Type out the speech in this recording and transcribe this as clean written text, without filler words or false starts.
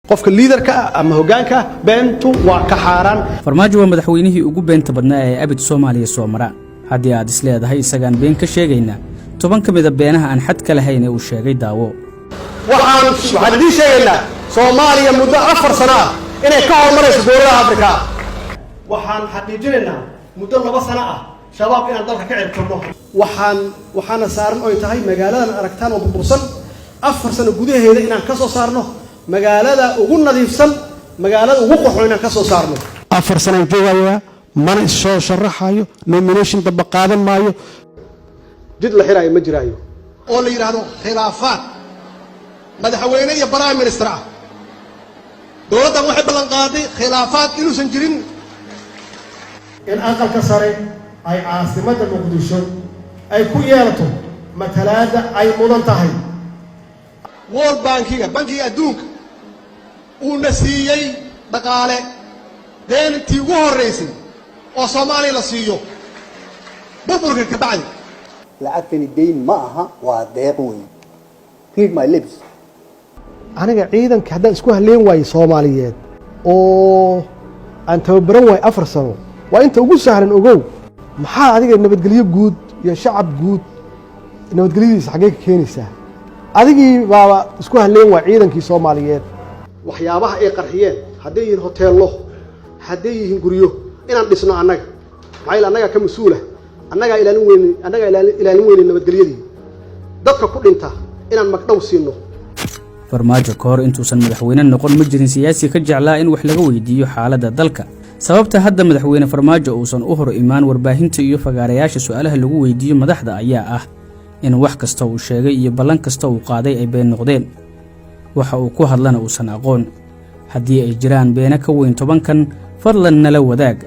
qofka liidarka ama hogaanka beentu waa ka xaraan. Farmaajo waa madaxweynihii ugu beenta badnaa ee abid Soomaaliya soo mara. haddii aad isleedahay isagaan been ka sheegayna toban ka mid ah beenaha aan xad ka lahayn ee uu sheegay daawo. waxaan idin sheegaynaa Soomaaliya muddo 4 sano ah inay ka hormarayso dowladda Afrika. waxaan xaqiijinaynaa muddo 2 sano ah shabaab inaan dalka ka ciribtirno. waxaana saaran oo tahay magaaladan aragtaan oo burbursan 4 sano gudaheeda inaan ka soo saarno magaalada ugu nadiifsan magaalada ugu qurxoon inaan ka soo saarno. 4 sano joogaya mana soo sharaxayo nomination daba qaadan maayo jid la xiraayo ma jiraayo oo la yiraahdo khilaafaad madaxweyne iyo prime minister ah dowladda waxay ballan qaaday khilaafaad inuusan jirin in aqalka sare ay caasimadda Muqdisho ay ku yeelato matalaada ay mudan tahay. World Bankiga bankiga adduunka uu nasiiyay dhaqaale deentii ugu horeysay oo Soomaaliya la siiyo burburka ka bacdi lacagtani deyn ma aha waa deeq weyn. Read my lips. aniga ciidanka haddaan isku haleen waayay Soomaaliyeed oo aan tababaran waay 4 sano waa inta ugu sahlan ogow maxaa adiga nabadgelyo guud iyo shacab guud nabadgelyadiisa xagee ka keenaysaa adigii baa isku haleen waay ciidankii Soomaaliyeed waxyaabaha ay qarxiyeen hadday yihiin hoteelo hadday yihiin guryo inaan dhisno annaga maxay annaga ka masuula annaga ilaalin weyn nabadgelyadii dadka ku dhinta inaan magdhow siino. Farmaajo ka hor intuusan madaxweyne noqon ma jirin siyaasi ka jeclaa in wax laga weydiiyo xaaladda dalka. sababta hadda madaxweyne Farmaajo uusan u hor imaan warbaahinta iyo fagaarayaasha su'aalaha lagu weydiiyo madaxda ayaa ah in wax kasta uu sheegay iyo ballan kasta uu qaaday ay been noqdeen. waxa uu ku hadlana uusan aqoon. haddii ay jiraan beena ka weyn 10 kan fadlan nala wadaag.